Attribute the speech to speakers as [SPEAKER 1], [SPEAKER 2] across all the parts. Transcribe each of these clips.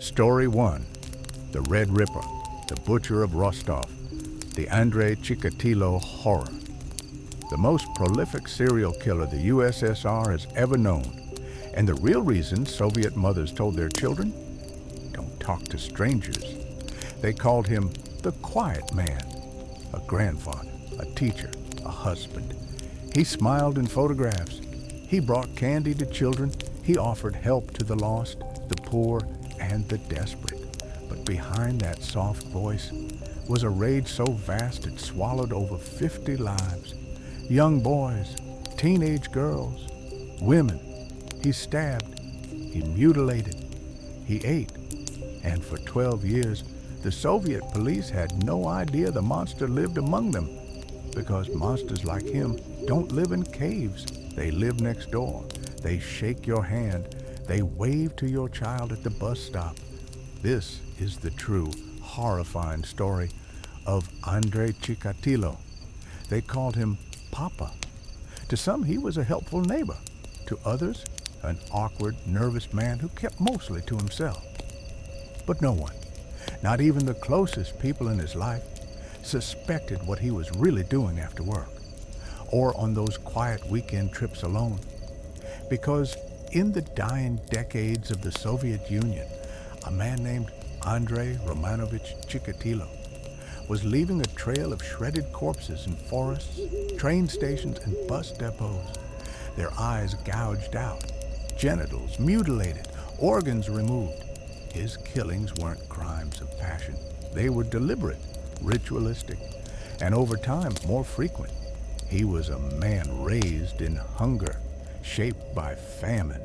[SPEAKER 1] Story 1. The Red Ripper, the Butcher of Rostov, the Andrei Chikatilo horror. The most prolific serial killer the USSR has ever known, and the real reason Soviet mothers told their children, don't talk to strangers. They called him the Quiet Man, a grandfather, a teacher, a husband. He smiled in photographs. He brought candy to children. He offered help to the lost, the poor, and the desperate. But behind that soft voice was a rage so vast it swallowed over 50 lives. Young boys, teenage girls, women. He stabbed, he mutilated, he ate. And for 12 years, the Soviet police had no idea the monster lived among them, because monsters like him don't live in caves. They live next door. They shake your hand. They wave to your child at the bus stop. This is the true, horrifying story of Andrei Chikatilo. They called him Papa. To some, he was a helpful neighbor. To others, an awkward, nervous man who kept mostly to himself. But no one, not even the closest people in his life, suspected what he was really doing after work, or on those quiet weekend trips alone. Because in the dying decades of the Soviet Union, a man named Andrei Romanovich Chikatilo was leaving a trail of shredded corpses in forests, train stations, and bus depots. Their eyes gouged out, genitals mutilated, organs removed. His killings weren't crimes of passion. They were deliberate, ritualistic, and over time, more frequent. He was a man raised in hunger, shaped by famine,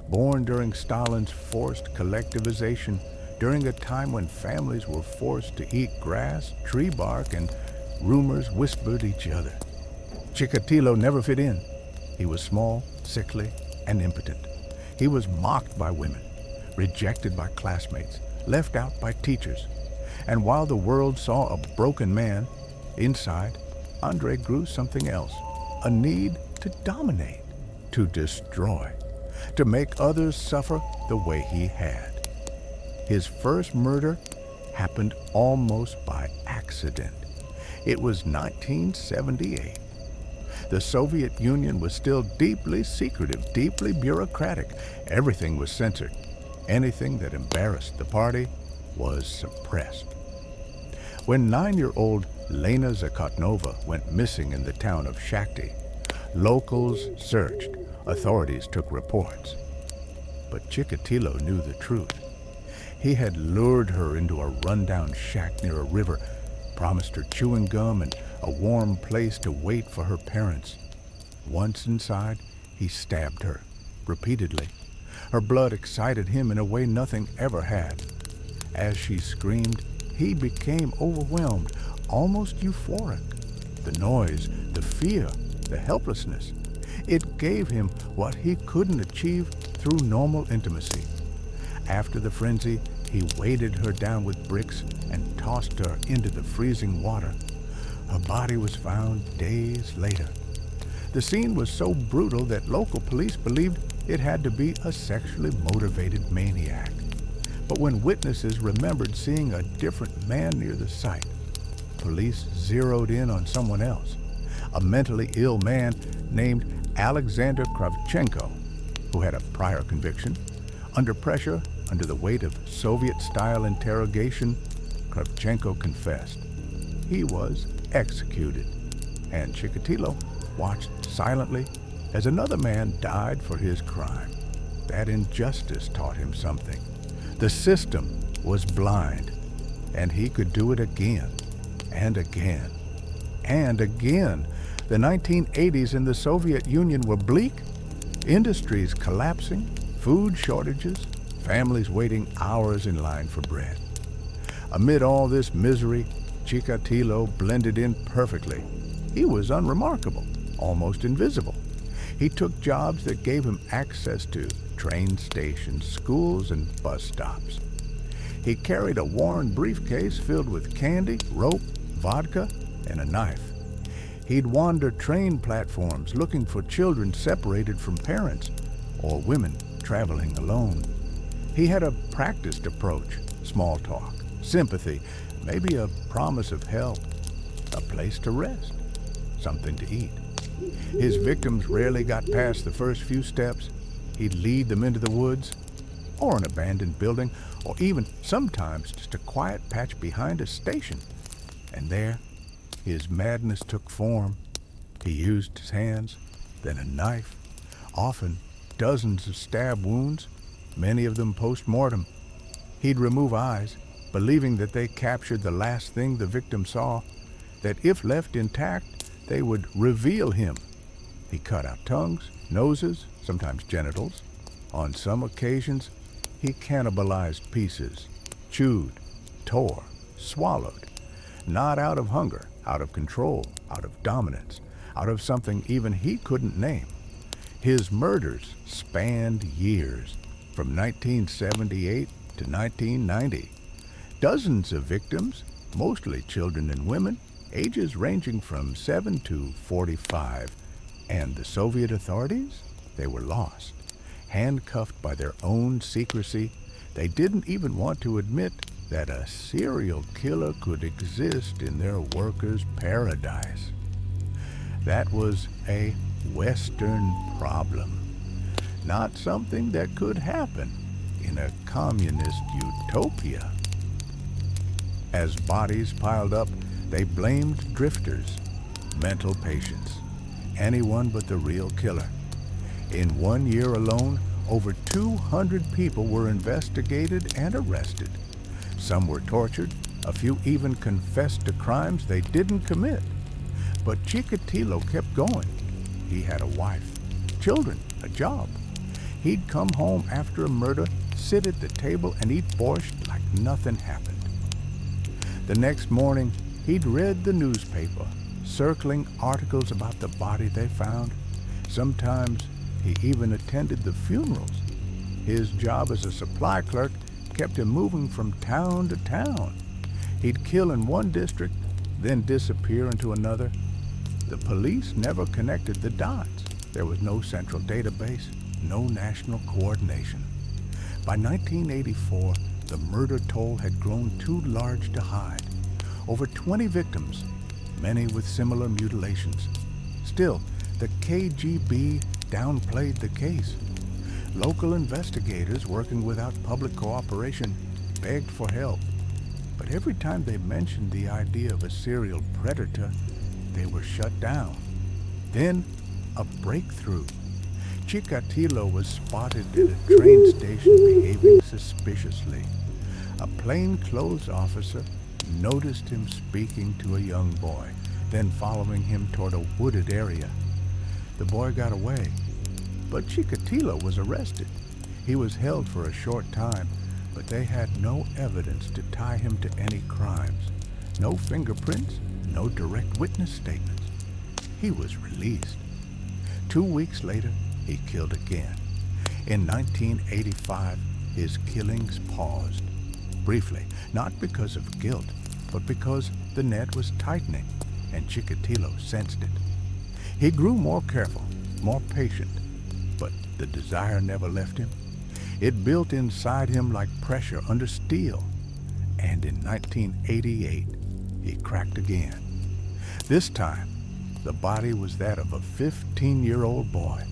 [SPEAKER 1] born during Stalin's forced collectivization, during a time when families were forced to eat grass, tree bark, and rumors whispered each other. Chikatilo never fit in. He was small, sickly, and impotent. He was mocked by women, rejected by classmates, left out by teachers. And while the world saw a broken man, inside, Andrei grew something else, a need to dominate, to destroy, to make others suffer the way he had. His first murder happened almost by accident. It was 1978. The Soviet Union was still deeply secretive, deeply bureaucratic. Everything was censored. Anything that embarrassed the party was suppressed. When 9-year-old Lena Zakotnova went missing in the town of Shakhty, locals searched. Authorities took reports. But Chikatilo knew the truth. He had lured her into a rundown shack near a river, promised her chewing gum and a warm place to wait for her parents. Once inside, he stabbed her, repeatedly. Her blood excited him in a way nothing ever had. As she screamed, he became overwhelmed, almost euphoric. The noise, the fear, the helplessness. It gave him what he couldn't achieve through normal intimacy. After the frenzy, he weighted her down with bricks and tossed her into the freezing water. Her body was found days later. The scene was so brutal that local police believed it had to be a sexually motivated maniac. But when witnesses remembered seeing a different man near the site, police zeroed in on someone else, a mentally ill man named Alexander Kravchenko, who had a prior conviction. Under pressure, under the weight of Soviet-style interrogation, Kravchenko confessed. He was executed, and Chikatilo watched silently as another man died for his crime. That injustice taught him something. The system was blind, and he could do it again, and again, and again. The 1980s in the Soviet Union were bleak. Industries collapsing, food shortages, families waiting hours in line for bread. Amid all this misery, Chikatilo blended in perfectly. He was unremarkable, almost invisible. He took jobs that gave him access to train stations, schools, and bus stops. He carried a worn briefcase filled with candy, rope, vodka, and a knife. He'd wander train platforms looking for children separated from parents or women traveling alone. He had a practiced approach, small talk, sympathy, maybe a promise of help, a place to rest, something to eat. His victims rarely got past the first few steps. He'd lead them into the woods, or an abandoned building, or even sometimes just a quiet patch behind a station. And there, his madness took form. He used his hands, then a knife, often dozens of stab wounds, many of them post-mortem. He'd remove eyes, believing that they captured the last thing the victim saw, that if left intact, they would reveal him. He cut out tongues, noses, sometimes genitals. On some occasions, he cannibalized pieces, chewed, tore, swallowed, not out of hunger, out of control, out of dominance, out of something even he couldn't name. His murders spanned years, from 1978 to 1990. Dozens of victims, mostly children and women, ages ranging from 7 to 45. And the Soviet authorities? They were lost. Handcuffed by their own secrecy, they didn't even want to admit that a serial killer could exist in their workers' paradise. That was a Western problem, not something that could happen in a communist utopia. As bodies piled up, they blamed drifters, mental patients, anyone but the real killer. In 1 year alone, over 200 people were investigated and arrested. Some were tortured, a few even confessed to crimes they didn't commit. But Chikatilo kept going. He had a wife, children, a job. He'd come home after a murder, sit at the table and eat borscht like nothing happened. The next morning, he'd read the newspaper, circling articles about the body they found. Sometimes he even attended the funerals. His job as a supply clerk kept him moving from town to town. He'd kill in one district, then disappear into another. The police never connected the dots. There was no central database, no national coordination. By 1984, the murder toll had grown too large to hide. Over 20 victims, many with similar mutilations. Still, the KGB downplayed the case. Local investigators working without public cooperation begged for help. But every time they mentioned the idea of a serial predator, they were shut down. Then, a breakthrough. Chikatilo was spotted at a train station behaving suspiciously. A plainclothes officer noticed him speaking to a young boy, then following him toward a wooded area. The boy got away, but Chikatilo was arrested. He was held for a short time, but they had no evidence to tie him to any crimes. No fingerprints, no direct witness statements. He was released. 2 weeks later, he killed again. In 1985, his killings paused. Briefly, not because of guilt, but because the net was tightening, and Chikatilo sensed it. He grew more careful, more patient, but the desire never left him. It built inside him like pressure under steel. And in 1988, he cracked again. This time, the body was that of a 15-year-old boy,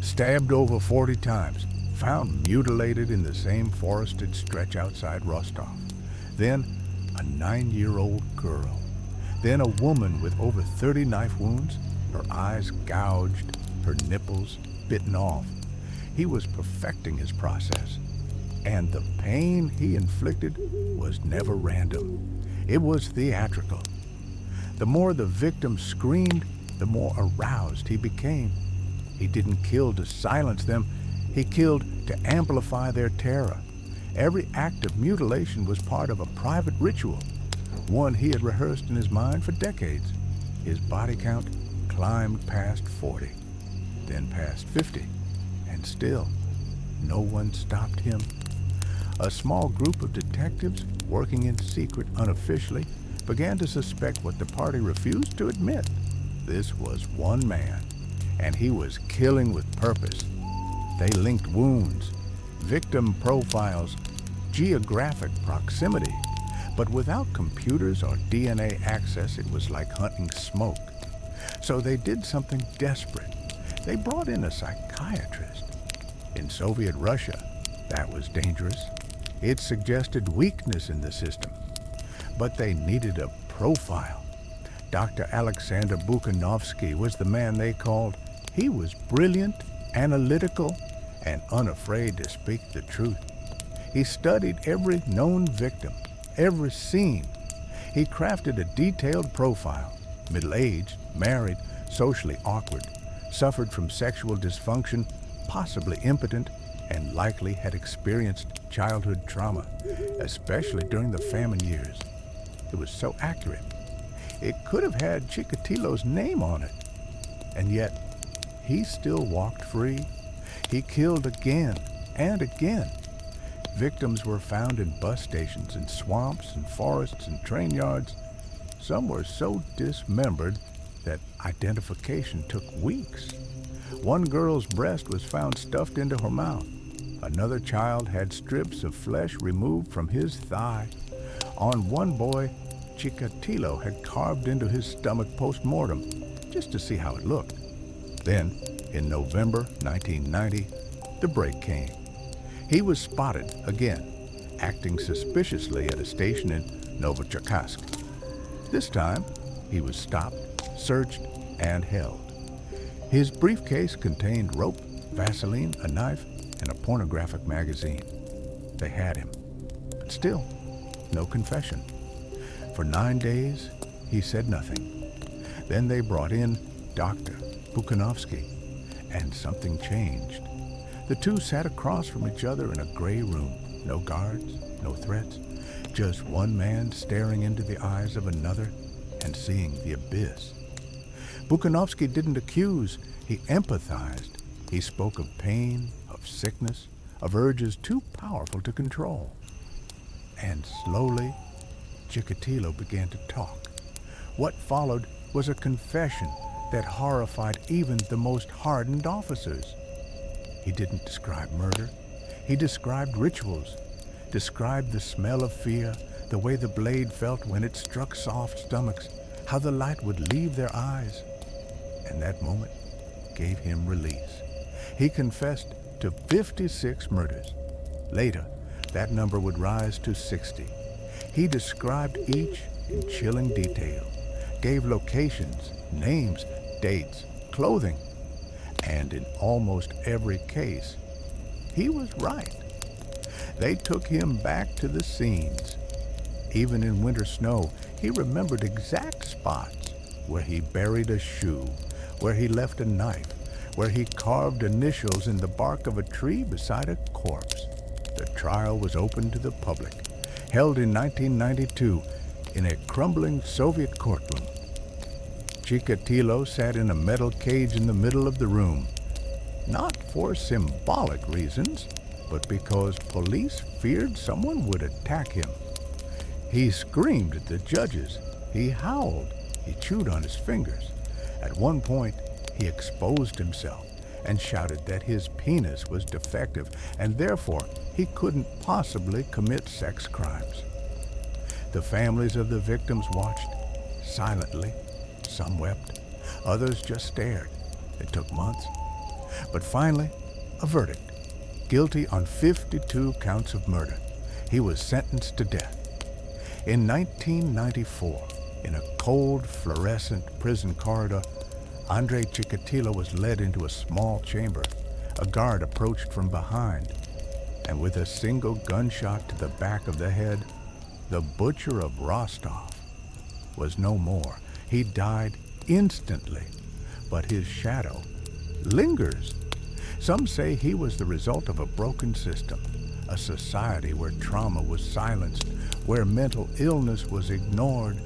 [SPEAKER 1] stabbed over 40 times, found mutilated in the same forested stretch outside Rostov. Then, a 9-year-old girl. Then a woman with over 30 knife wounds, her eyes gouged, her nipples bitten off. He was perfecting his process. And the pain he inflicted was never random. It was theatrical. The more the victim screamed, the more aroused he became. He didn't kill to silence them. He killed to amplify their terror. Every act of mutilation was part of a private ritual, one he had rehearsed in his mind for decades. His body count climbed past 40, then past 50, and still, no one stopped him. A small group of detectives, working in secret unofficially, began to suspect what the party refused to admit. This was one man, and he was killing with purpose. They linked wounds, victim profiles, geographic proximity. But without computers or DNA access, it was like hunting smoke. So they did something desperate. They brought in a psychiatrist. In Soviet Russia, that was dangerous. It suggested weakness in the system. But they needed a profile. Dr. Alexander Bukanovsky was the man they called. He was brilliant, analytical, and unafraid to speak the truth. He studied every known victim, every scene. He crafted a detailed profile. Middle-aged, married, socially awkward, suffered from sexual dysfunction, possibly impotent, and likely had experienced childhood trauma, especially during the famine years. It was so accurate. It could have had Chikatilo's name on it. And yet, he still walked free. He killed again and again. Victims were found in bus stations, in swamps, and forests, and train yards. Some were so dismembered that identification took weeks. One girl's breast was found stuffed into her mouth. Another child had strips of flesh removed from his thigh. On one boy, Chikatilo had carved into his stomach post-mortem, just to see how it looked. Then, in November 1990, the break came. He was spotted again, acting suspiciously at a station in Novocherkassk. This time, he was stopped, searched, and held. His briefcase contained rope, Vaseline, a knife, and a pornographic magazine. They had him, but still, no confession. For 9 days, he said nothing. Then they brought in Dr. Bukanovsky, and something changed. The two sat across from each other in a gray room. No guards, no threats, just one man staring into the eyes of another and seeing the abyss. Bukanovsky didn't accuse, he empathized. He spoke of pain, of sickness, of urges too powerful to control. And slowly, Chikatilo began to talk. What followed was a confession that horrified even the most hardened officers. He didn't describe murder. He described rituals, described the smell of fear, the way the blade felt when it struck soft stomachs, how the light would leave their eyes. And that moment gave him release. He confessed to 56 murders. Later, that number would rise to 60. He described each in chilling detail, gave locations, names, dates, clothing, and in almost every case, he was right. They took him back to the scenes. Even in winter snow, he remembered exact spots where he buried a shoe, where he left a knife, where he carved initials in the bark of a tree beside a corpse. The trial was open to the public, held in 1992 in a crumbling Soviet courtroom. Chikatilo sat in a metal cage in the middle of the room, not for symbolic reasons, but because police feared someone would attack him. He screamed at the judges. He howled. He chewed on his fingers. At one point, he exposed himself and shouted that his penis was defective and therefore he couldn't possibly commit sex crimes. The families of the victims watched silently. Some wept, others just stared. It took months. But finally, a verdict. Guilty on 52 counts of murder. He was sentenced to death. In 1994, in a cold, fluorescent prison corridor, Andrei Chikatilo was led into a small chamber. A guard approached from behind, and with a single gunshot to the back of the head, the butcher of Rostov was no more. He died instantly, but his shadow lingers. Some say he was the result of a broken system, a society where trauma was silenced, where mental illness was ignored,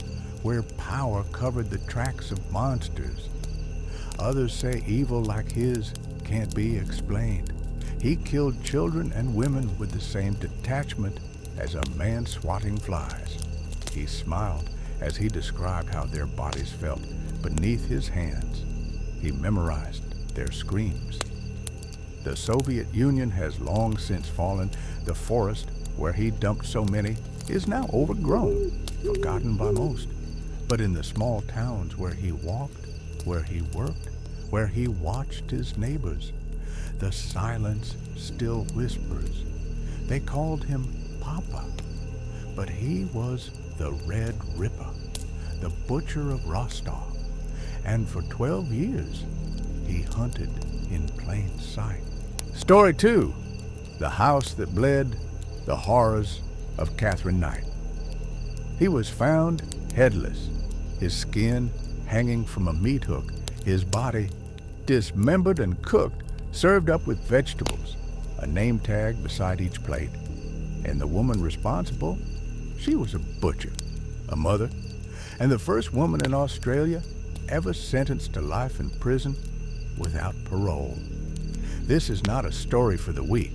[SPEAKER 1] where power covered the tracks of monsters. Others say evil like his can't be explained. He killed children and women with the same detachment as a man swatting flies. He smiled as he described how their bodies felt beneath his hands. He memorized their screams. The Soviet Union has long since fallen. The forest, where he dumped so many, is now overgrown, forgotten by most. But in the small towns where he walked, where he worked, where he watched his neighbors, the silence still whispers. They called him Papa, but he was the Red Ripper, the butcher of Rostov, and for 12 years he hunted in plain sight. Story 2, The House That Bled, The Horrors of Catherine Knight. He was found headless, his skin hanging from a meat hook, his body dismembered and cooked, served up with vegetables, a name tag beside each plate. And the woman responsible, she was a butcher, a mother, and the first woman in Australia ever sentenced to life in prison without parole. This is not a story for the weak.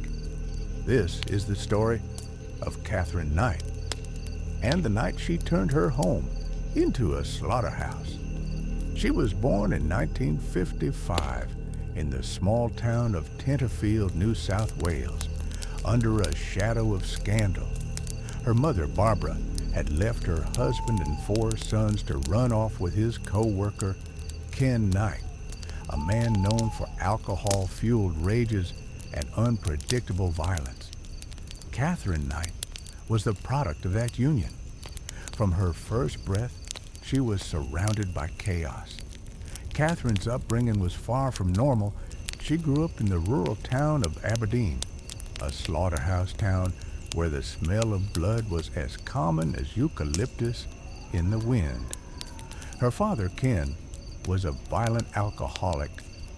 [SPEAKER 1] This is the story of Catherine Knight, and the night she turned her home into a slaughterhouse. She was born in 1955 in the small town of Tenterfield, New South Wales, under a shadow of scandal. Her mother, Barbara, had left her husband and 4 sons to run off with his co-worker, Ken Knight, a man known for alcohol-fueled rages and unpredictable violence. Catherine Knight was the product of that union. From her first breath, she was surrounded by chaos. Catherine's upbringing was far from normal. She grew up in the rural town of Aberdeen, a slaughterhouse town where the smell of blood was as common as eucalyptus in the wind. Her father, Ken, was a violent alcoholic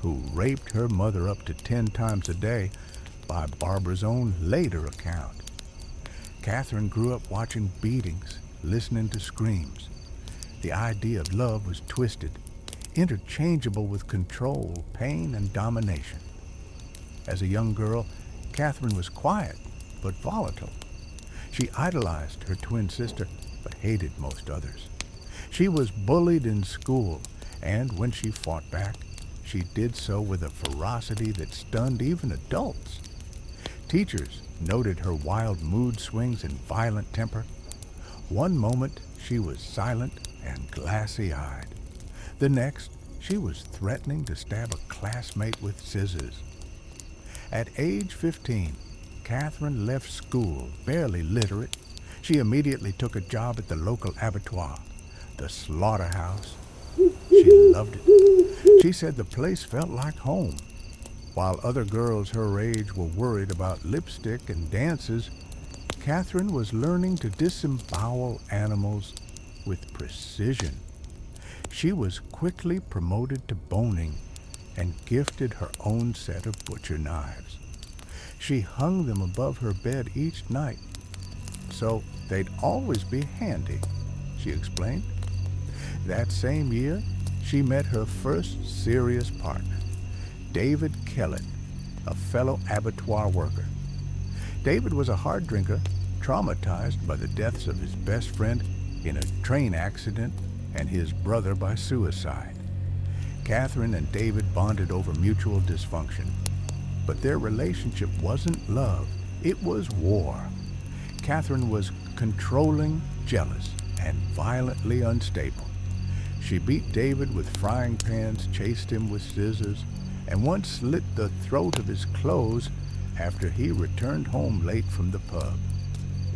[SPEAKER 1] who raped her mother up to 10 times a day, by Barbara's own later account. Catherine grew up watching beatings, listening to screams. The idea of love was twisted, interchangeable with control, pain, and domination. As a young girl, Catherine was quiet but volatile. She idolized her twin sister but hated most others. She was bullied in school, and when she fought back, she did so with a ferocity that stunned even adults. Teachers noted her wild mood swings and violent temper. One moment, she was silent and glassy-eyed. The next, she was threatening to stab a classmate with scissors. At age 15, Catherine left school, barely literate. She immediately took a job at the local abattoir, the slaughterhouse. She loved it. She said the place felt like home. While other girls her age were worried about lipstick and dances, Catherine was learning to disembowel animals with precision. She was quickly promoted to boning and gifted her own set of butcher knives. She hung them above her bed each night, so they'd always be handy, she explained. That same year, she met her first serious partner, David Kellett, a fellow abattoir worker. David was a hard drinker, traumatized by the deaths of his best friend in a train accident and his brother by suicide. Catherine and David bonded over mutual dysfunction, but their relationship wasn't love, it was war. Catherine was controlling, jealous, and violently unstable. She beat David with frying pans, chased him with scissors, and once slit the throat of his clothes after he returned home late from the pub.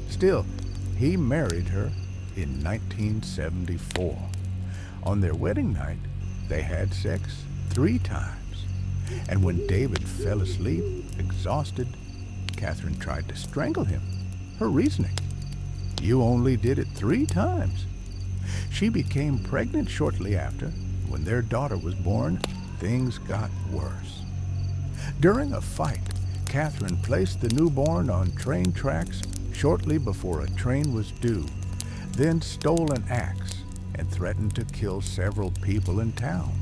[SPEAKER 1] Still, he married her in 1974. On their wedding night, they had sex 3 times. And when David fell asleep, exhausted, Catherine tried to strangle him. Her reasoning: "You only did it 3 times." She became pregnant shortly after. When their daughter was born, things got worse. During a fight, Catherine placed the newborn on train tracks shortly before a train was due, then stole an axe and threatened to kill several people in town.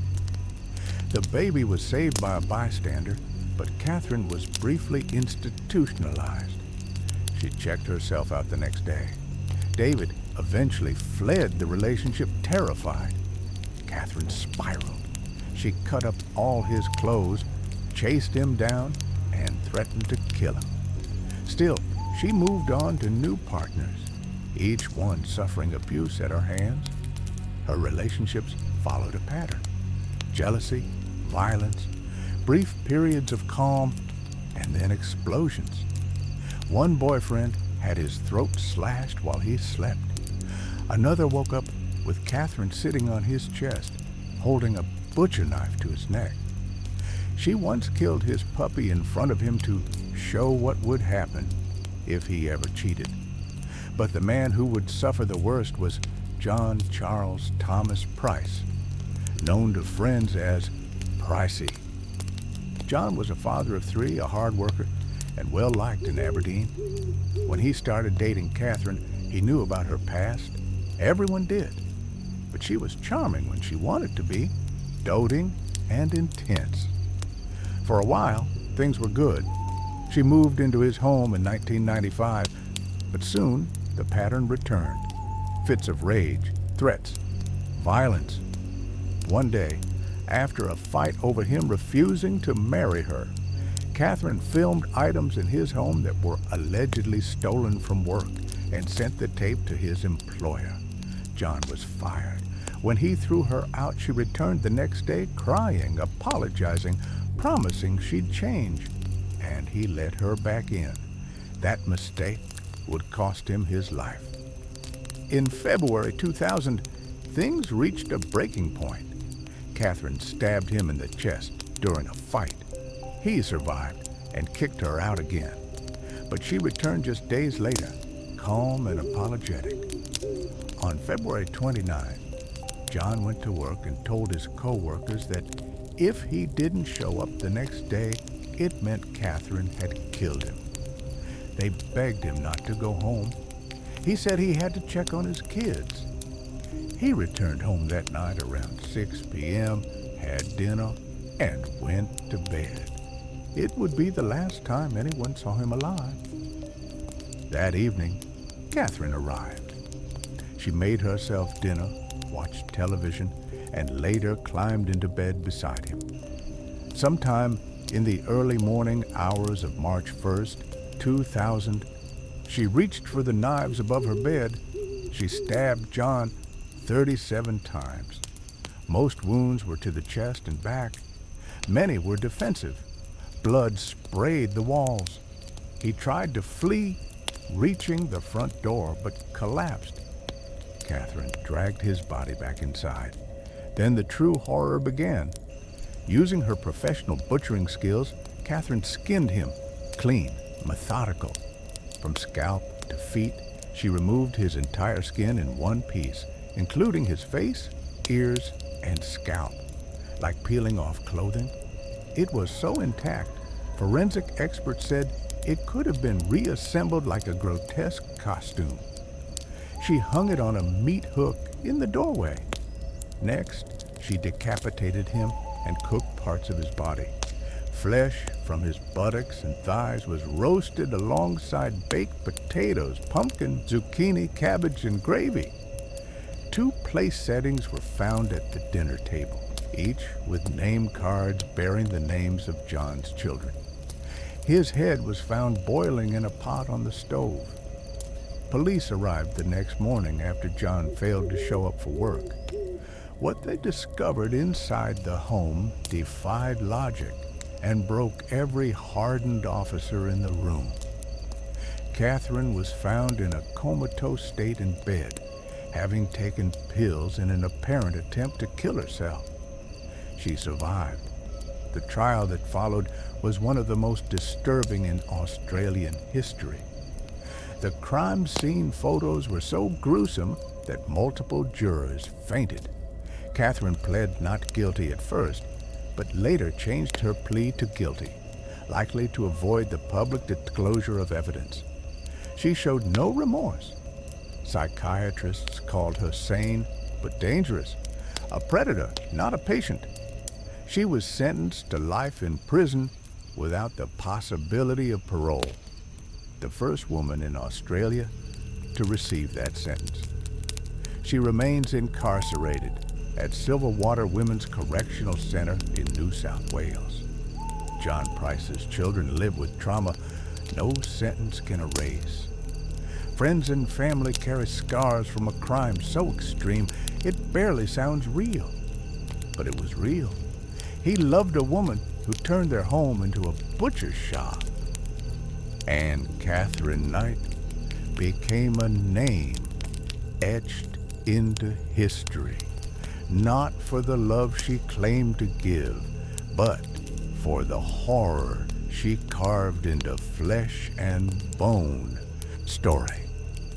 [SPEAKER 1] The baby was saved by a bystander, but Catherine was briefly institutionalized. She checked herself out the next day. David eventually fled the relationship, terrified. Catherine spiraled. She cut up all his clothes, chased him down, threatened to kill him. Still, she moved on to new partners, each one suffering abuse at her hands. Her relationships followed a pattern: jealousy, violence, brief periods of calm, and then explosions. One boyfriend had his throat slashed while he slept. Another woke up with Catherine sitting on his chest, holding a butcher knife to his neck. She once killed his puppy in front of him to show what would happen if he ever cheated. But the man who would suffer the worst was John Charles Thomas Price, known to friends as Pricey. John was a father of three, a hard worker, and well-liked in Aberdeen. When he started dating Catherine, he knew about her past. Everyone did. But she was charming when she wanted to be, doting and intense. For a while, things were good. She moved into his home in 1995, but soon the pattern returned. Fits of rage, threats, violence. One day, after a fight over him refusing to marry her, Catherine filmed items in his home that were allegedly stolen from work and sent the tape to his employer. John was fired. When he threw her out, she returned the next day crying, apologizing, promising she'd change, and he let her back in. That mistake would cost him his life. In February 2000, things reached a breaking point. Catherine stabbed him in the chest during a fight. He survived and kicked her out again. But she returned just days later, calm and apologetic. On February 29, John went to work and told his co-workers that if he didn't show up the next day, it meant Catherine had killed him. They begged him not to go home. He said he had to check on his kids. He returned home that night around 6 p.m., had dinner, and went to bed. It would be the last time anyone saw him alive. That evening, Catherine arrived. She made herself dinner, watched television, and later climbed into bed beside him. Sometime in the early morning hours of March 1st, 2000, she reached for the knives above her bed. She stabbed John 37 times. Most wounds were to the chest and back. Many were defensive. Blood sprayed the walls. He tried to flee, reaching the front door, but collapsed. Catherine dragged his body back inside. Then the true horror began. Using her professional butchering skills, Catherine skinned him, clean, methodical. From scalp to feet, she removed his entire skin in one piece, including his face, ears, and scalp. Like peeling off clothing, it was so intact, forensic experts said it could have been reassembled like a grotesque costume. She hung it on a meat hook in the doorway. Next, she decapitated him and cooked parts of his body. Flesh from his buttocks and thighs was roasted alongside baked potatoes, pumpkin, zucchini, cabbage, and gravy. 2 place settings were found at the dinner table, each with name cards bearing the names of John's children. His head was found boiling in a pot on the stove. Police arrived the next morning after John failed to show up for work. What they discovered inside the home defied logic and broke every hardened officer in the room. Catherine was found in a comatose state in bed, having taken pills in an apparent attempt to kill herself. She survived. The trial that followed was one of the most disturbing in Australian history. The crime scene photos were so gruesome that multiple jurors fainted. Catherine pled not guilty at first, but later changed her plea to guilty, likely to avoid the public disclosure of evidence. She showed no remorse. Psychiatrists called her sane but dangerous, a predator, not a patient. She was sentenced to life in prison without the possibility of parole, the first woman in Australia to receive that sentence. She remains incarcerated at Silverwater Women's Correctional Center in New South Wales. John Price's children live with trauma no sentence can erase. Friends and family carry scars from a crime so extreme it barely sounds real. But it was real. He loved a woman who turned their home into a butcher's shop. And Catherine Knight became a name etched into history, not for the love she claimed to give, but for the horror she carved into flesh and bone. Story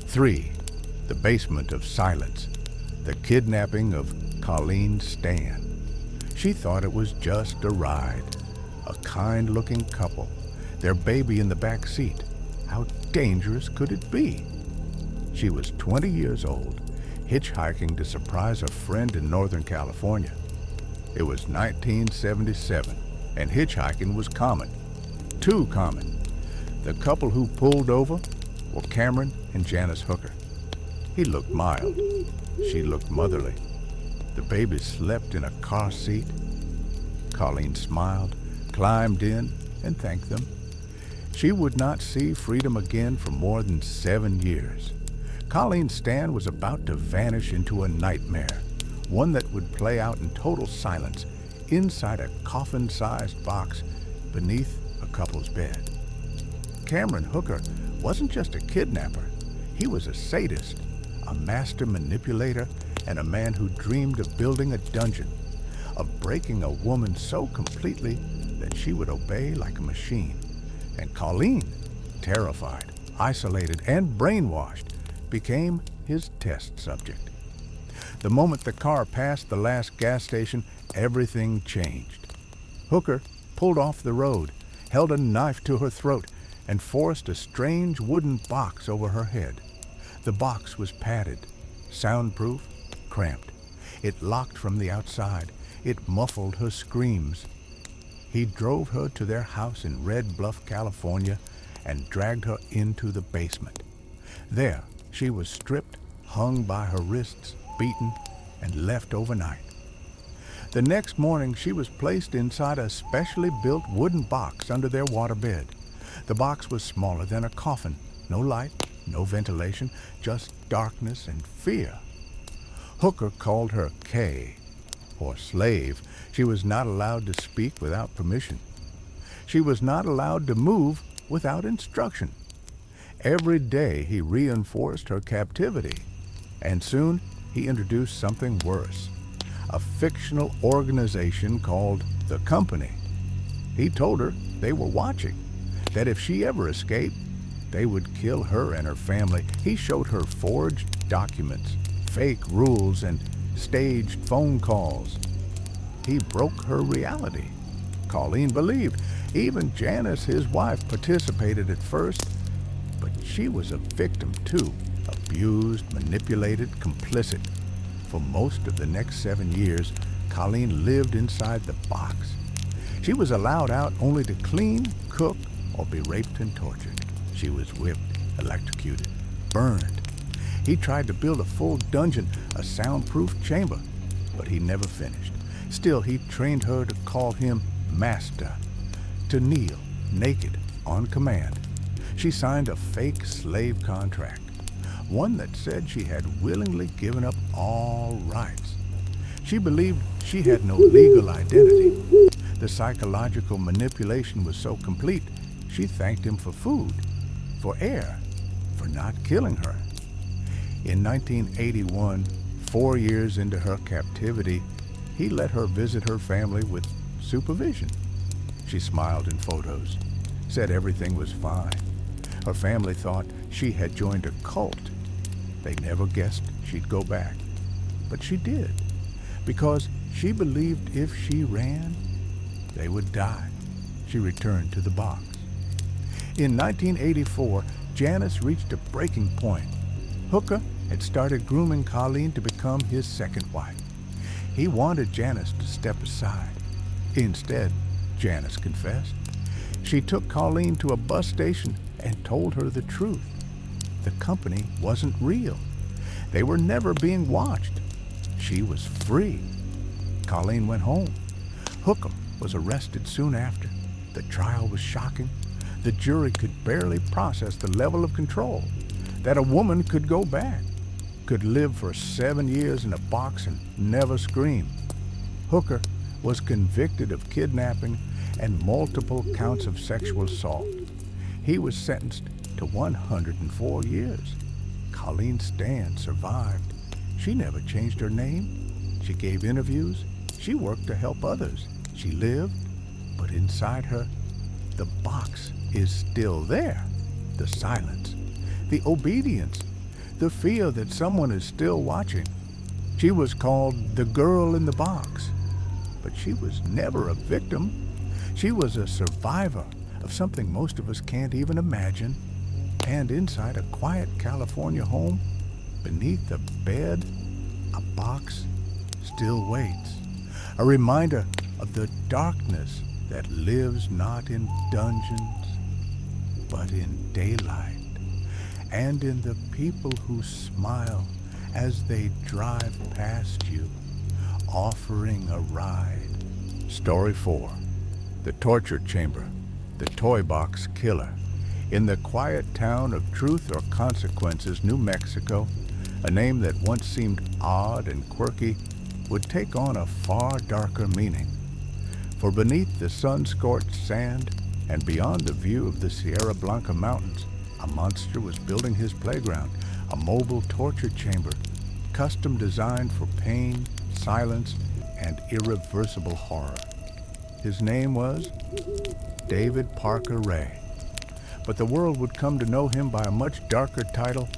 [SPEAKER 1] 3. The Basement of Silence. The Kidnapping of Colleen Stan. She thought it was just a ride. A kind-looking couple, their baby in the back seat. How dangerous could it be? She was 20 years old, hitchhiking to surprise a friend in Northern California. It was 1977, and hitchhiking was common. Too common. The couple who pulled over were Cameron and Janice Hooker. He looked mild. She looked motherly. The baby slept in a car seat. Colleen smiled, climbed in, and thanked them. She would not see freedom again for more than 7 years. Colleen Stan was about to vanish into a nightmare, one that would play out in total silence inside a coffin-sized box beneath a couple's bed. Cameron Hooker wasn't just a kidnapper. He was a sadist, a master manipulator, and a man who dreamed of building a dungeon, of breaking a woman so completely that she would obey like a machine. And Colleen, terrified, isolated, and brainwashed, became his test subject. The moment the car passed the last gas station, everything changed. Hooker pulled off the road, held a knife to her throat, and forced a strange wooden box over her head. The box was padded, soundproof, cramped. It locked from the outside. It muffled her screams. He drove her to their house in Red Bluff, California, and dragged her into the basement. There, she was stripped, hung by her wrists, beaten, and left overnight. The next morning, she was placed inside a specially built wooden box under their waterbed. The box was smaller than a coffin. No light, no ventilation, just darkness and fear. Hooker called her Kay, or slave. She was not allowed to speak without permission. She was not allowed to move without instruction. Every day he reinforced her captivity, and soon he introduced something worse, a fictional organization called The Company. He told her they were watching, that if she ever escaped, they would kill her and her family. He showed her forged documents, fake rules, and staged phone calls. He broke her reality. Colleen believed. Even Janice, his wife, participated at first, but she was a victim too, abused, manipulated, complicit. For most of the next 7 years, Colleen lived inside the box. She was allowed out only to clean, cook, or be raped and tortured. She was whipped, electrocuted, burned. He tried to build a full dungeon, a soundproof chamber, but he never finished. Still, he trained her to call him Master, to kneel, naked, on command. She signed a fake slave contract, one that said she had willingly given up all rights. She believed she had no legal identity. The psychological manipulation was so complete, she thanked him for food, for air, for not killing her. In 1981, 4 years into her captivity, he let her visit her family with supervision. She smiled in photos, said everything was fine. Her family thought she had joined a cult. They never guessed she'd go back. But she did, because she believed if she ran, they would die. She returned to the box. In 1984, Janice reached a breaking point. Hooker had started grooming Colleen to become his second wife. He wanted Janice to step aside. Instead, Janice confessed. She took Colleen to a bus station and told her the truth. The company wasn't real. They were never being watched. She was free. Colleen went home. Hooker was arrested soon after. The trial was shocking. The jury could barely process the level of control, that a woman could go back, could live for 7 years in a box and never scream. Hooker was convicted of kidnapping and multiple counts of sexual assault. He was sentenced to 104 years. Colleen Stan survived. She never changed her name. She gave interviews. She worked to help others. She lived, but inside her, the box is still there. The silence, the obedience, the fear that someone is still watching. She was called the girl in the box, but she was never a victim. She was a survivor of something most of us can't even imagine. And inside a quiet California home, beneath a bed, a box still waits. A reminder of the darkness that lives not in dungeons, but in daylight, and in the people who smile as they drive past you, offering a ride. Story 4. The Torture Chamber, the Toy Box Killer. In the quiet town of Truth or Consequences, New Mexico, a name that once seemed odd and quirky would take on a far darker meaning. For beneath the sun-scorched sand and beyond the view of the Sierra Blanca Mountains, a monster was building his playground, a mobile torture chamber, custom designed for pain, silence, and irreversible horror. His name was David Parker Ray. But the world would come to know him by a much darker title,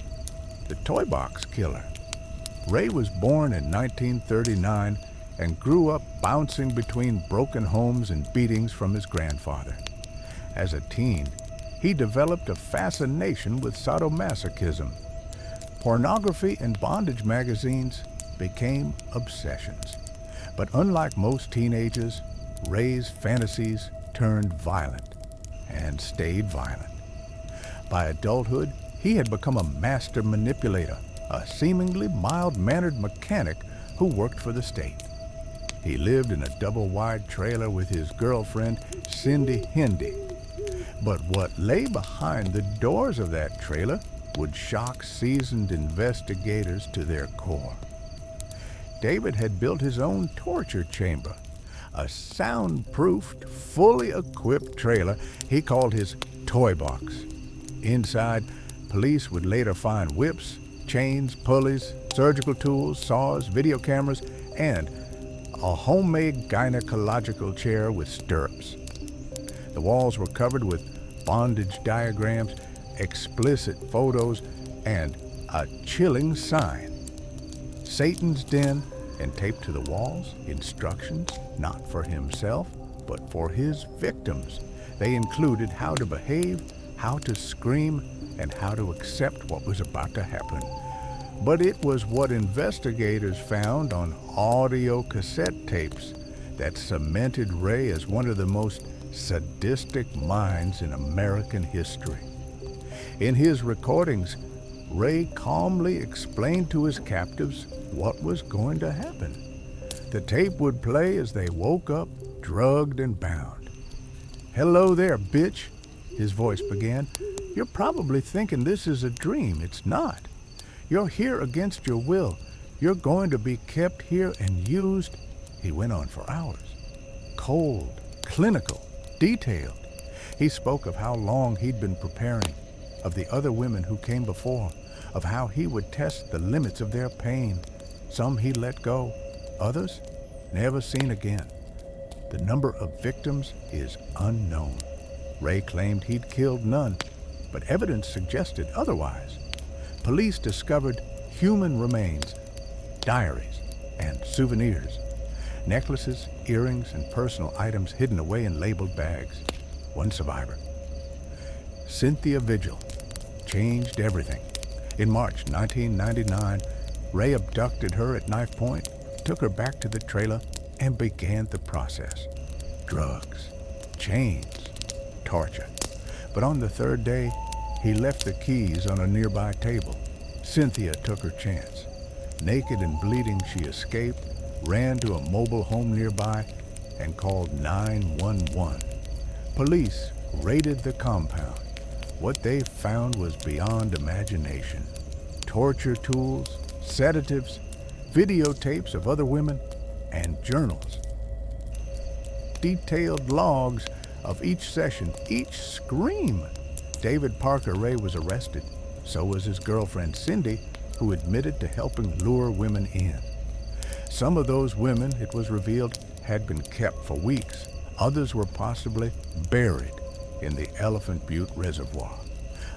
[SPEAKER 1] the Toy Box Killer. Ray was born in 1939 and grew up bouncing between broken homes and beatings from his grandfather. As a teen, he developed a fascination with sadomasochism. Pornography and bondage magazines became obsessions. But unlike most teenagers, Ray's fantasies turned violent and stayed violent. By adulthood, he had become a master manipulator, a seemingly mild-mannered mechanic who worked for the state. He lived in a double-wide trailer with his girlfriend, Cindy Hendy. But what lay behind the doors of that trailer would shock seasoned investigators to their core. David had built his own torture chamber, a soundproofed, fully equipped trailer he called his Toy Box. Inside, police would later find whips, chains, pulleys, surgical tools, saws, video cameras, and a homemade gynecological chair with stirrups. The walls were covered with bondage diagrams, explicit photos, and a chilling sign. Satan's Den, and taped to the walls, instructions, not for himself, but for his victims. They included how to behave, how to scream, and how to accept what was about to happen. But it was what investigators found on audio cassette tapes that cemented Ray as one of the most sadistic minds in American history. In his recordings, Ray calmly explained to his captives what was going to happen. The tape would play as they woke up, drugged and bound. "Hello there, bitch," his voice began. "You're probably thinking this is a dream. It's not. You're here against your will. You're going to be kept here and used." He went on for hours. Cold, clinical, detailed. He spoke of how long he'd been preparing, of the other women who came before, of how he would test the limits of their pain. Some he let go, others never seen again. The number of victims is unknown. Ray claimed he'd killed none, but evidence suggested otherwise. Police discovered human remains, diaries, and souvenirs, necklaces, earrings, and personal items hidden away in labeled bags. One survivor, Cynthia Vigil, changed everything. In March 1999, Ray abducted her at knife point, took her back to the trailer, and began the process. Drugs, chains, torture. But on the third day, he left the keys on a nearby table. Cynthia took her chance. Naked and bleeding, she escaped, ran to a mobile home nearby, and called 911. Police raided the compound. What they found was beyond imagination. Torture tools, sedatives, videotapes of other women, and journals. Detailed logs of each session, each scream. David Parker Ray was arrested. So was his girlfriend Cindy, who admitted to helping lure women in. Some of those women, it was revealed, had been kept for weeks. Others were possibly buried in the Elephant Butte Reservoir,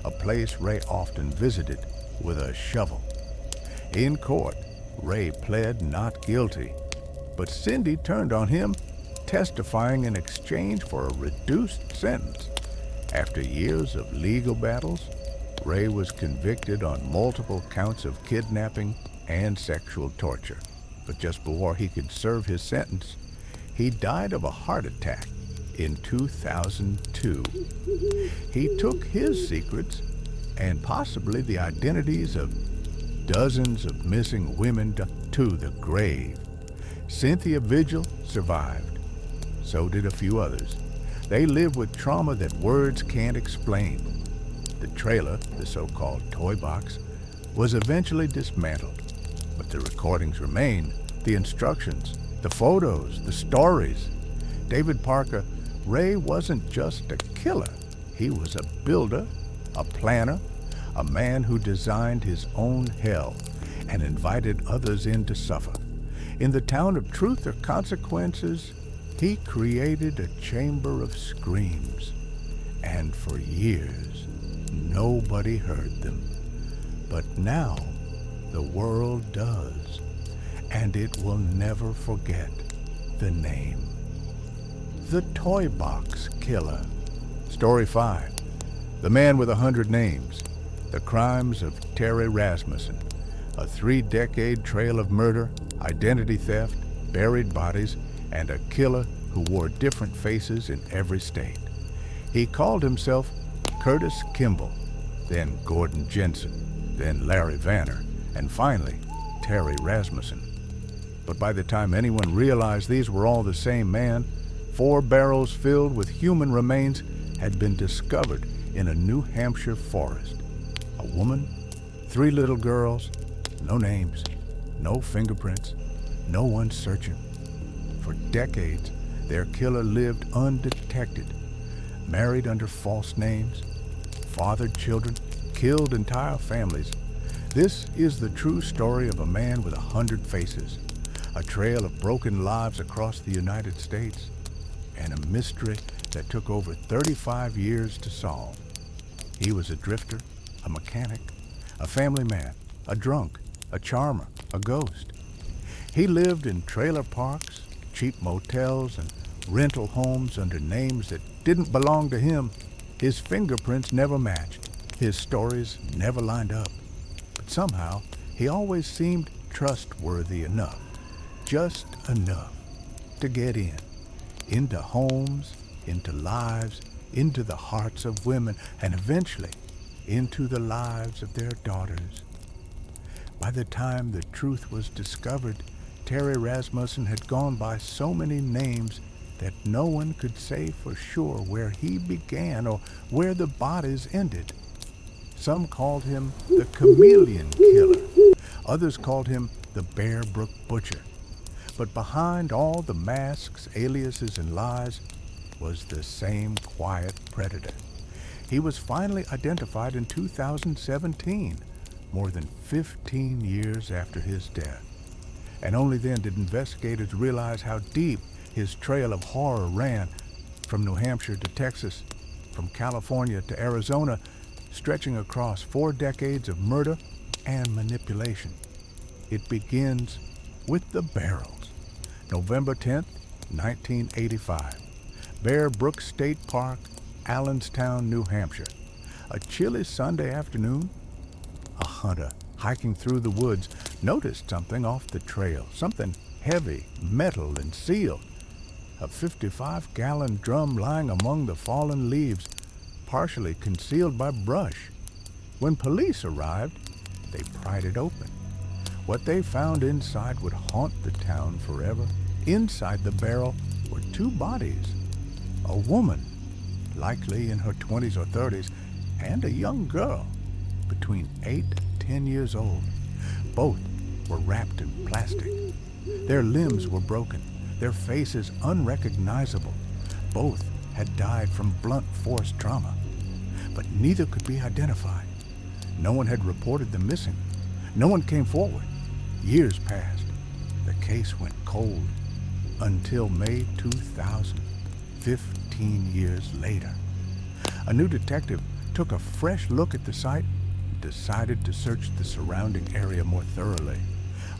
[SPEAKER 1] a place Ray often visited with a shovel. In court, Ray pled not guilty, but Cindy turned on him, testifying in exchange for a reduced sentence. After years of legal battles, Ray was convicted on multiple counts of kidnapping and sexual torture. But just before he could serve his sentence, he died of a heart attack in 2002. He took his secrets and possibly the identities of dozens of missing women to the grave. Cynthia Vigil survived. So did a few others. They live with trauma that words can't explain. The trailer, the so-called toy box, was eventually dismantled. But the recordings remain, the instructions, the photos, the stories. David Parker Ray wasn't just a killer. He was a builder, a planner, a man who designed his own hell and invited others in to suffer. In the town of Truth or Consequences, he created a chamber of screams. And for years, nobody heard them. But now, the world does, and it will never forget the name. The Toy Box Killer. Story 5. The Man with 100 Names. The Crimes of Terry Rasmussen. A 3-decade trail of murder, identity theft, buried bodies, and a killer who wore different faces in every state. He called himself Curtis Kimball, then Gordon Jensen, then Larry Vanner, and finally, Terry Rasmussen. But by the time anyone realized these were all the same man, 4 barrels filled with human remains had been discovered in a New Hampshire forest. A woman, 3 little girls, no names, no fingerprints, no one searching. For decades, their killer lived undetected, married under false names, fathered children, killed entire families. This is the true story of a man with 100 faces, a trail of broken lives across the United States, and a mystery that took over 35 years to solve. He was a drifter, a mechanic, a family man, a drunk, a charmer, a ghost. He lived in trailer parks, cheap motels, and rental homes under names that didn't belong to him. His fingerprints never matched. His stories never lined up. But somehow, he always seemed trustworthy enough, just enough, to get in. Into homes, into lives, into the hearts of women, and eventually into the lives of their daughters. By the time the truth was discovered, Terry Rasmussen had gone by so many names that no one could say for sure where he began or where the bodies ended. Some called him the Chameleon Killer. Others called him the Bear Brook Butcher. But behind all the masks, aliases, and lies was the same quiet predator. He was finally identified in 2017, more than 15 years after his death. And only then did investigators realize how deep his trail of horror ran, from New Hampshire to Texas, from California to Arizona, stretching across 4 decades of murder and manipulation. It begins with the barrels. November 10th, 1985. Bear Brook State Park, Allenstown, New Hampshire. A chilly Sunday afternoon, a hunter hiking through the woods noticed something off the trail, something heavy, metal, and sealed. A 55-gallon drum lying among the fallen leaves, partially concealed by brush. When police arrived, they pried it open. What they found inside would haunt the town forever. Inside the barrel were 2 bodies, a woman likely in her 20s or 30s, and a young girl between 8 and 10 years old. Both were wrapped in plastic. Their limbs were broken, their faces unrecognizable. Both had died from blunt force trauma, but neither could be identified. No one had reported them missing. No one came forward. Years passed. The case went cold until May 2000, 15 years later. A new detective took a fresh look at the site and decided to search the surrounding area more thoroughly.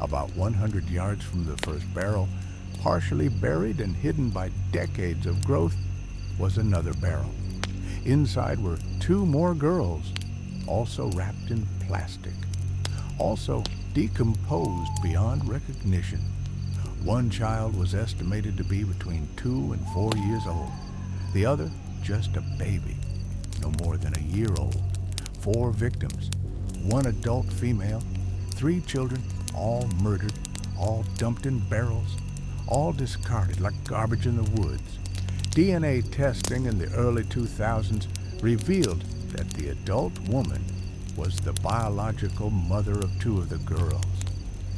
[SPEAKER 1] About 100 yards from the first barrel, partially buried and hidden by decades of growth, was another barrel. Inside were 2 more girls, also wrapped in plastic, also decomposed beyond recognition. One child was estimated to be between 2 and 4 years old. The other, just a baby, no more than a year old. 4 victims, 1 adult female, 3 children, all murdered, all dumped in barrels, all discarded like garbage in the woods. DNA testing in the early 2000s revealed that the adult woman was the biological mother of 2 of the girls,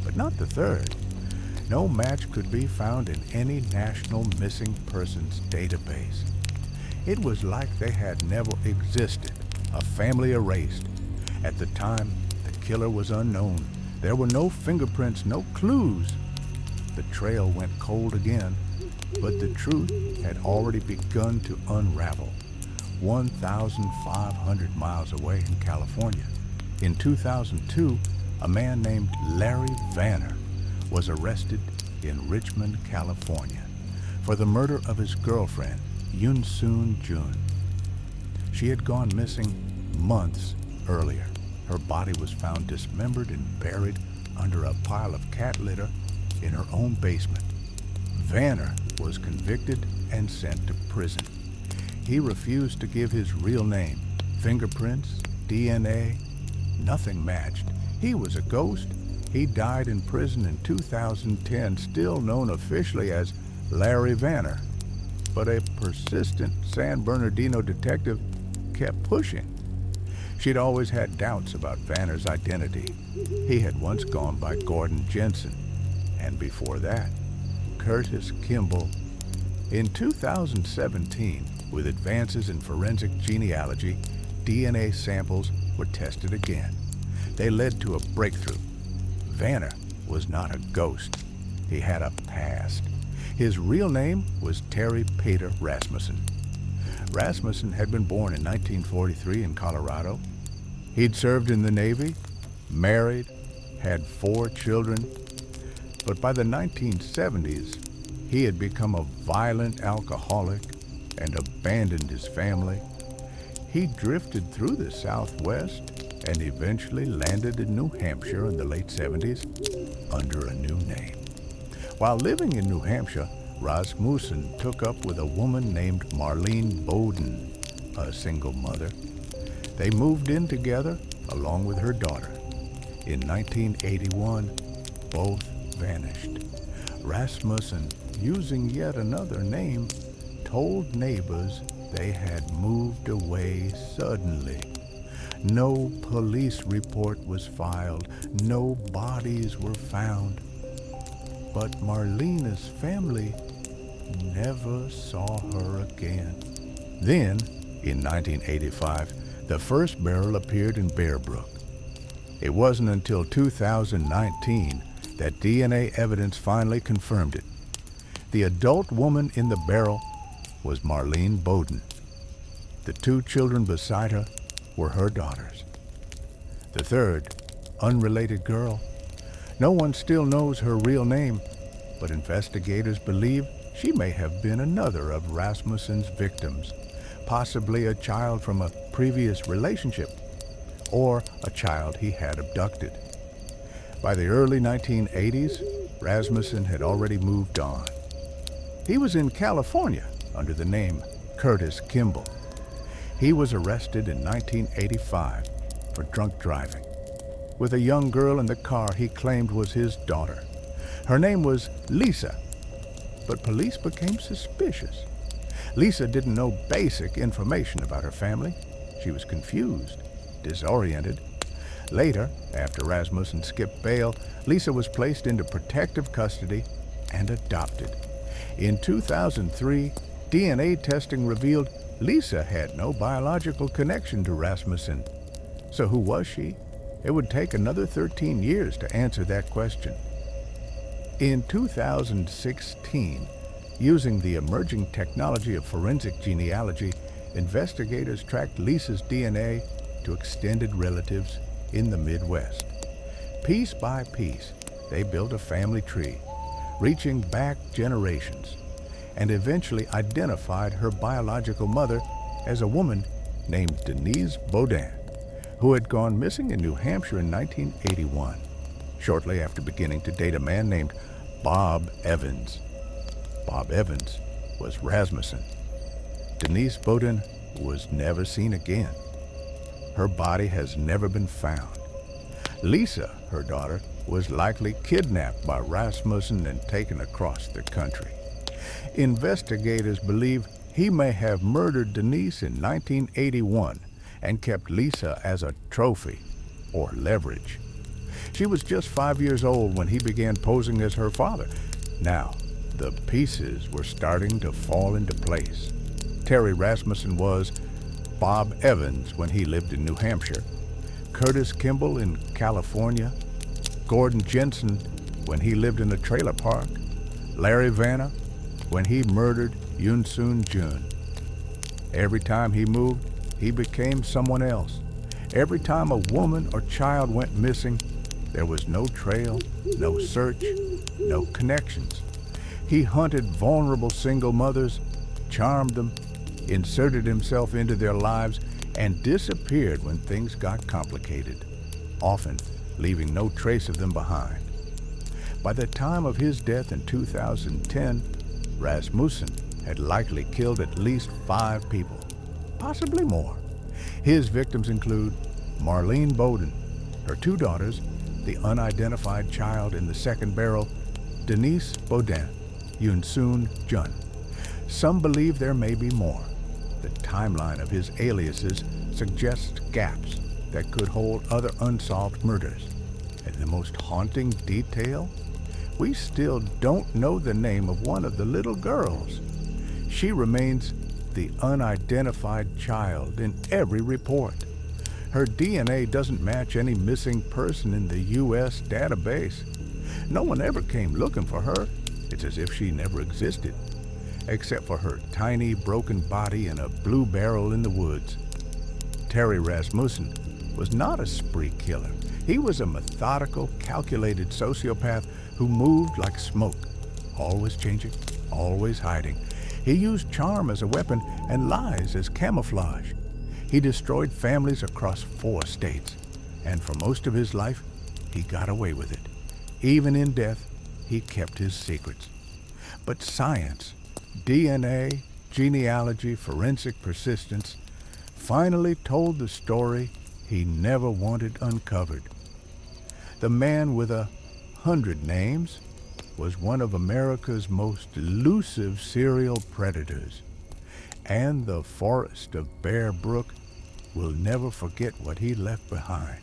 [SPEAKER 1] but not the third. No match could be found in any national missing persons database. It was like they had never existed, a family erased. At the time, the killer was unknown. There were no fingerprints, no clues. The trail went cold again, but the truth had already begun to unravel. 1,500 miles away in California, in 2002, a man named Larry Vanner was arrested in Richmond, California, for the murder of his girlfriend, Yoon Jun. She had gone missing months earlier. Her body was found dismembered and buried under a pile of cat litter in her own basement. Vanner was convicted and sent to prison. He refused to give his real name. Fingerprints, DNA, nothing matched. He was a ghost. He died in prison in 2010, still known officially as Larry Vanner. But a persistent San Bernardino detective kept pushing. She'd always had doubts about Vanner's identity. He had once gone by Gordon Jensen, and before that, Curtis Kimball. In 2017, with advances in forensic genealogy, DNA samples were tested again. They led to a breakthrough. Vanner was not a ghost. He had a past. His real name was Terry Peter Rasmussen. Rasmussen had been born in 1943 in Colorado. He'd served in the Navy, married, had 4 children, but by the 1970s, he had become a violent alcoholic and abandoned his family. He drifted through the Southwest and eventually landed in New Hampshire in the late 70s under a new name. While living in New Hampshire, Rasmussen took up with a woman named Marlene Bowden, a single mother. They moved in together along with her daughter. In 1981, both vanished. Rasmussen, using yet another name, told neighbors they had moved away suddenly. No police report was filed. No bodies were found. But Marlena's family never saw her again. Then, in 1985, the first barrel appeared in Bear Brook. It wasn't until 2019 that DNA evidence finally confirmed it. The adult woman in the barrel was Marlene Bowden. The 2 children beside her were her daughters. The third, unrelated girl, no one still knows her real name, but investigators believe she may have been another of Rasmussen's victims, possibly a child from a previous relationship, or a child he had abducted. By the early 1980s, Rasmussen had already moved on. He was in California under the name Curtis Kimball. He was arrested in 1985 for drunk driving, with a young girl in the car he claimed was his daughter. Her name was Lisa, but police became suspicious. Lisa didn't know basic information about her family. She was confused, disoriented. Later, after Rasmussen skipped bail, Lisa was placed into protective custody and adopted. In 2003, DNA testing revealed Lisa had no biological connection to Rasmussen. So who was she? It would take another 13 years to answer that question. In 2016, using the emerging technology of forensic genealogy, investigators tracked Lisa's DNA to extended relatives in the Midwest. Piece by piece, they built a family tree, reaching back generations, and eventually identified her biological mother as a woman named Denise Baudin, who had gone missing in New Hampshire in 1981, shortly after beginning to date a man named Bob Evans. Bob Evans was Rasmussen. Denise Baudin was never seen again. Her body has never been found. Lisa, her daughter, was likely kidnapped by Rasmussen and taken across the country. Investigators believe he may have murdered Denise in 1981 and kept Lisa as a trophy or leverage. She was just 5 years old when he began posing as her father. Now, the pieces were starting to fall into place. Terry Rasmussen was Bob Evans when he lived in New Hampshire, Curtis Kimball in California, Gordon Jensen when he lived in a trailer park, Larry Vanna when he murdered Yoon Soon Jun. Every time he moved, he became someone else. Every time a woman or child went missing, there was no trail, no search, no connections. He hunted vulnerable single mothers, charmed them, inserted himself into their lives, and disappeared when things got complicated, often leaving no trace of them behind. By the time of his death in 2010, Rasmussen had likely killed at least 5 people, possibly more. His victims include Marlene Bowden, her 2 daughters, the unidentified child in the second barrel, Denise Baudin, Yoon Soon Jun. Some believe there may be more. The timeline of his aliases suggests gaps that could hold other unsolved murders. And the most haunting detail? We still don't know the name of one of the little girls. She remains the unidentified child in every report. Her DNA doesn't match any missing person in the U.S. database. No one ever came looking for her. It's as if she never existed, except for her tiny, broken body in a blue barrel in the woods. Terry Rasmussen was not a spree killer. He was a methodical, calculated sociopath who moved like smoke, always changing, always hiding. He used charm as a weapon and lies as camouflage. He destroyed families across 4 states, and for most of his life, he got away with it. Even in death, he kept his secrets. But science, DNA, genealogy, forensic persistence, finally told the story he never wanted uncovered. The man with 100 names was one of America's most elusive serial predators, and the forest of Bear Brook will never forget what he left behind.